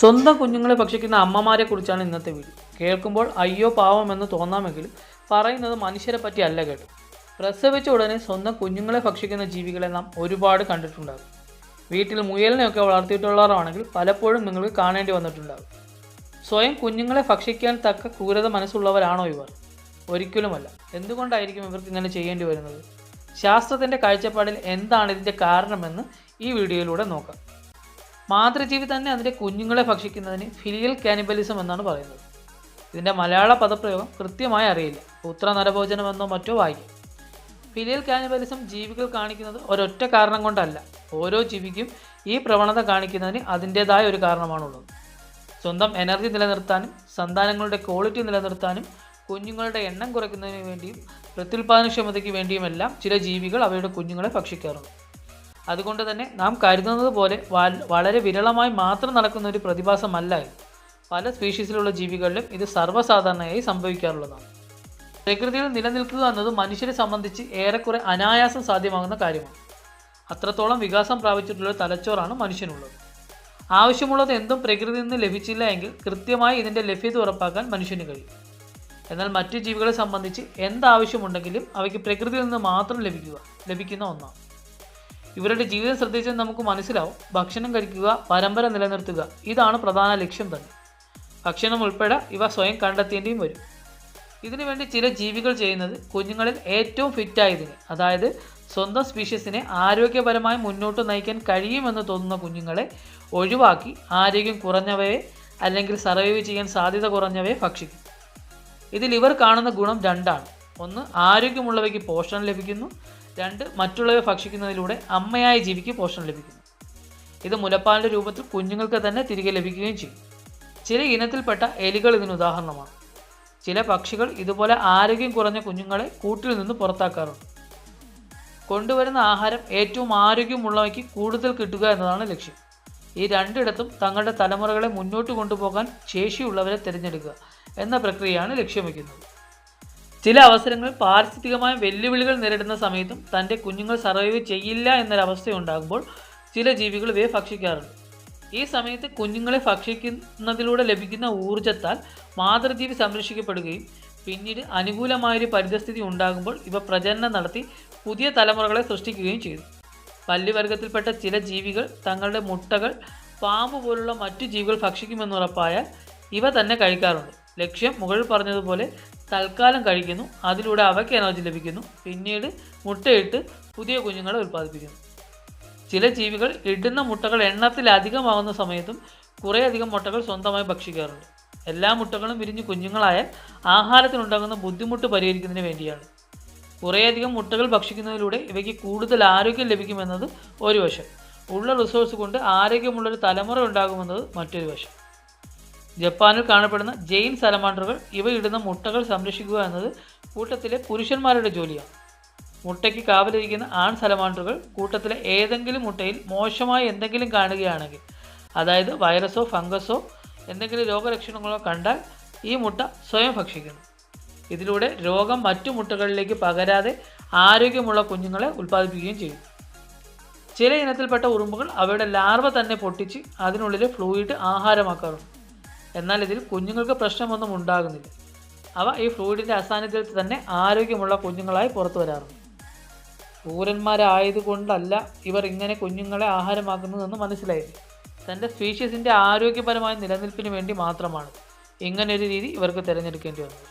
സ്വന്തം കുഞ്ഞുങ്ങളെ ഭക്ഷിക്കുന്ന അമ്മമാരെ കുറിച്ചാണ് ഇന്നത്തെ വീഡിയോ. കേൾക്കുമ്പോൾ അയ്യോ പാവമെന്ന് തോന്നാമെങ്കിലും പറയുന്നത് മനുഷ്യരെ പറ്റി അല്ല കേട്ടോ. പ്രസവിച്ച ഉടനെ സ്വന്തം കുഞ്ഞുങ്ങളെ ഭക്ഷിക്കുന്ന ജീവികളെ നാം ഒരുപാട് കണ്ടിട്ടുണ്ടാകും. വീട്ടിൽ മുയലിനെയൊക്കെ വളർത്തിയിട്ടുള്ളവരാണെങ്കിൽ പലപ്പോഴും നിങ്ങൾക്ക് കാണേണ്ടി വന്നിട്ടുണ്ടാകും. സ്വയം കുഞ്ഞുങ്ങളെ ഭക്ഷിക്കാൻ തക്ക ക്രൂരത മനസ്സുള്ളവരാണോ ഇവർ? ഒരിക്കലുമല്ല. എന്തുകൊണ്ടായിരിക്കും ഇവർക്ക് ഇങ്ങനെ ചെയ്യേണ്ടി വരുന്നത്? ശാസ്ത്രത്തിൻ്റെ കാഴ്ചപ്പാടിൽ എന്താണ് ഇതിൻ്റെ കാരണമെന്ന് ഈ വീഡിയോയിലൂടെ നോക്കാം. മാതൃജീവി തന്നെ അതിൻ്റെ കുഞ്ഞുങ്ങളെ ഭക്ഷിക്കുന്നതിന് ഫിലിയൽ കാനിബലിസം എന്നാണ് പറയുന്നത്. ഇതിൻ്റെ മലയാള പദപ്രയോഗം കൃത്യമായി അറിയില്ല. പുത്ര നരഭോജനമെന്നോ മറ്റോ വായിക്കും. ഫിലിയൽ കാനിബലിസം ജീവികൾ കാണിക്കുന്നത് ഒരൊറ്റ കാരണം കൊണ്ടല്ല. ഓരോ ജീവിക്കും ഈ പ്രവണത കാണിക്കുന്നതിന് അതിൻ്റേതായ ഒരു കാരണമാണുള്ളത്. സ്വന്തം എനർജി നിലനിർത്താനും സന്താനങ്ങളുടെ ക്വാളിറ്റി നിലനിർത്താനും കുഞ്ഞുങ്ങളുടെ എണ്ണം കുറയ്ക്കുന്നതിന് വേണ്ടിയും പ്രത്യുൽപാദനക്ഷമതയ്ക്ക് വേണ്ടിയുമെല്ലാം ചില ജീവികൾ അവയുടെ കുഞ്ഞുങ്ങളെ ഭക്ഷിക്കാറുണ്ട്. അതുകൊണ്ട് തന്നെ നാം കരുതുന്നത് പോലെ വളരെ വിരളമായി മാത്രം നടക്കുന്ന ഒരു പ്രതിഭാസമല്ല ഇത്. പല സ്പീഷീസിലുള്ള ജീവികളിലും ഇത് സർവ്വസാധാരണയായി സംഭവിക്കാറുള്ളതാണ്. പ്രകൃതിയിൽ നിലനിൽക്കുക എന്നത് മനുഷ്യരെ സംബന്ധിച്ച് ഏറെക്കുറെ അനായാസം സാധ്യമാകുന്ന കാര്യമാണ്. അത്രത്തോളം വികാസം പ്രാപിച്ചിട്ടുള്ള തലച്ചോറാണ് മനുഷ്യനുള്ളത്. ആവശ്യമുള്ളത് എന്തും പ്രകൃതിയിൽ നിന്ന് ലഭിച്ചില്ല എങ്കിൽ കൃത്യമായി ഇതിൻ്റെ ലഭ്യത ഉറപ്പാക്കാൻ മനുഷ്യന് കഴിയും. എന്നാൽ മറ്റു ജീവികളെ സംബന്ധിച്ച് എന്താവശ്യമുണ്ടെങ്കിലും അവയ്ക്ക് പ്രകൃതിയിൽ നിന്ന് മാത്രം ലഭിക്കുന്ന ഒന്നാണ്. ഇവരുടെ ജീവിതം ശ്രദ്ധിച്ചാൽ നമുക്ക് മനസ്സിലാവും. ഭക്ഷണം കഴിക്കുക, പരമ്പര നിലനിർത്തുക, ഇതാണ് പ്രധാന ലക്ഷ്യം തന്നെ. ഭക്ഷണം ഉൾപ്പെടെ ഇവ സ്വയം കണ്ടെത്തേണ്ടിയും വരും. ഇതിനുവേണ്ടി ചില ജീവികൾ ചെയ്യുന്നത് കുഞ്ഞുങ്ങളിൽ ഏറ്റവും ഫിറ്റായതിനെ, അതായത് സ്വന്തം സ്പീഷീസിനെ ആരോഗ്യപരമായി മുന്നോട്ട് നയിക്കാൻ കഴിയുമെന്ന് തോന്നുന്ന കുഞ്ഞുങ്ങളെ ഒഴിവാക്കി ആരോഗ്യം കുറഞ്ഞവയെ അല്ലെങ്കിൽ സർവൈവ് ചെയ്യാൻ സാധ്യത കുറഞ്ഞവയെ ഭക്ഷിക്കും. ഇതിൽ ഇവർ കാണുന്ന ഗുണം രണ്ടാണ്. ഒന്ന്, ആരോഗ്യമുള്ളവയ്ക്ക് പോഷണം ലഭിക്കുന്നു. രണ്ട്, മറ്റുള്ളവയെ ഭക്ഷിക്കുന്നതിലൂടെ അമ്മയായ ജീവിക്ക് പോഷണം ലഭിക്കുന്നു. ഇത് മുലപ്പാലിൻ്റെ രൂപത്തിൽ കുഞ്ഞുങ്ങൾക്ക് തന്നെ തിരികെ ലഭിക്കുകയും ചെയ്യും. ചില ഇനത്തിൽപ്പെട്ട എലികൾ ഇതിന് ഉദാഹരണമാണ്. ചില പക്ഷികൾ ഇതുപോലെ ആരോഗ്യം കുറഞ്ഞ കുഞ്ഞുങ്ങളെ കൂട്ടിൽ നിന്ന് പുറത്താക്കാറുണ്ട്. കൊണ്ടുവരുന്ന ആഹാരം ഏറ്റവും ആരോഗ്യമുള്ളവയ്ക്ക് കൂടുതൽ കിട്ടുക എന്നതാണ് ലക്ഷ്യം. ഈ രണ്ടിടത്തും തങ്ങളുടെ തലമുറകളെ മുന്നോട്ട് കൊണ്ടുപോകാൻ ശേഷിയുള്ളവരെ തിരഞ്ഞെടുക്കുക എന്ന പ്രക്രിയയാണ് ലക്ഷ്യം വയ്ക്കുന്നത്. ചില അവസരങ്ങളിൽ പാരിസ്ഥിതികമായ വെല്ലുവിളികൾ നേരിടുന്ന സമയത്തും തൻ്റെ കുഞ്ഞുങ്ങൾ സർവൈവ് ചെയ്യില്ല എന്നൊരവസ്ഥയുണ്ടാകുമ്പോൾ ചില ജീവികൾ ഇവയെ ഭക്ഷിക്കാറുണ്ട്. ഈ സമയത്ത് കുഞ്ഞുങ്ങളെ ഭക്ഷിക്കുന്നതിലൂടെ ലഭിക്കുന്ന ഊർജ്ജത്താൽ മാതൃജീവി സംരക്ഷിക്കപ്പെടുകയും പിന്നീട് അനുകൂലമായൊരു പരിതസ്ഥിതി ഉണ്ടാകുമ്പോൾ ഇവ പ്രജനനം നടത്തി പുതിയ തലമുറകളെ സൃഷ്ടിക്കുകയും ചെയ്തു. പല്ലിവർഗത്തിൽപ്പെട്ട ചില ജീവികൾ തങ്ങളുടെ മുട്ടകൾ പാമ്പ് പോലുള്ള മറ്റു ജീവികൾ ഭക്ഷിക്കുമെന്നുറപ്പായാൽ ഇവ തന്നെ കഴിക്കാറുണ്ട്. ലക്ഷ്യം മുകളിൽ പറഞ്ഞതുപോലെ തൽക്കാലം കഴിക്കുന്നു, അതിലൂടെ അവയ്ക്ക് എനർജി ലഭിക്കുന്നു, പിന്നീട് മുട്ടയിട്ട് പുതിയ കുഞ്ഞുങ്ങളെ ഉൽപ്പാദിപ്പിക്കുന്നു. ചില ജീവികൾ ഇടുന്ന മുട്ടകൾ എണ്ണത്തിലധികമാകുന്ന സമയത്തും കുറേയധികം മുട്ടകൾ സ്വന്തമായി ഭക്ഷിക്കാറുണ്ട്. എല്ലാ മുട്ടകളും വിരിഞ്ഞ് കുഞ്ഞുങ്ങളായാൽ ആഹാരത്തിനുണ്ടാകുന്ന ബുദ്ധിമുട്ട് പരിഹരിക്കുന്നതിന് വേണ്ടിയാണ്. കുറേയധികം മുട്ടകൾ ഭക്ഷിക്കുന്നതിലൂടെ ഇവയ്ക്ക് കൂടുതൽ ആരോഗ്യം ലഭിക്കുമെന്നത് ഒരു വശം. ഉള്ള റിസോഴ്സ് കൊണ്ട് ആരോഗ്യമുള്ളൊരു തലമുറ ഉണ്ടാകുമെന്നത് മറ്റൊരു വശം. ജപ്പാനിൽ കാണപ്പെടുന്ന ജെയിൻ സലമാൻഡറുകൾ ഇവ ഇടുന്ന മുട്ടകൾ സംരക്ഷിക്കുക എന്നത് കൂട്ടത്തിലെ പുരുഷന്മാരുടെ ജോലിയാണ്. മുട്ടയ്ക്ക് കാവലിരിക്കുന്ന ആൺ സലമാൻഡറുകൾ കൂട്ടത്തിലെ ഏതെങ്കിലും മുട്ടയിൽ മോശമായി എന്തെങ്കിലും കാണുകയാണെങ്കിൽ, അതായത് വൈറസോ ഫംഗസോ എന്തെങ്കിലും രോഗലക്ഷണങ്ങളോ കണ്ടാൽ ഈ മുട്ട സ്വയം ഭക്ഷിക്കുന്നു. ഇതിലൂടെ രോഗം മറ്റു മുട്ടകളിലേക്ക് പകരാതെ ആരോഗ്യമുള്ള കുഞ്ഞുങ്ങളെ ഉൽപ്പാദിപ്പിക്കുകയും ചെയ്യും. ചില ഇനത്തിൽപ്പെട്ട ഉറുമ്പുകൾ അവയുടെ ലാർവ തന്നെ പൊട്ടിച്ച് അതിനുള്ളിലെ ഫ്ലൂയിഡ് ആഹാരമാക്കാറുണ്ട്. എന്നാൽ ഇതിൽ കുഞ്ഞുങ്ങൾക്ക് പ്രശ്നമൊന്നും ഉണ്ടാകുന്നില്ല. അവ ഈ ഫ്ലൂയിഡിൻ്റെ അസാന്നിധ്യത്തിൽ തന്നെ ആരോഗ്യമുള്ള കുഞ്ഞുങ്ങളായി പുറത്തു വരാറുണ്ട്. ക്രൂരന്മാരായതുകൊണ്ടല്ല ഇവർ ഇങ്ങനെ കുഞ്ഞുങ്ങളെ ആഹാരമാക്കുന്നതെന്ന് മനസ്സിലായില്ലേ? തൻ്റെ സ്പീഷീസിൻ്റെ ആരോഗ്യപരമായ നിലനിൽപ്പിന് വേണ്ടി മാത്രമാണ് ഇങ്ങനെയൊരു രീതി ഇവർക്ക് തിരഞ്ഞെടുക്കേണ്ടി വന്നത്.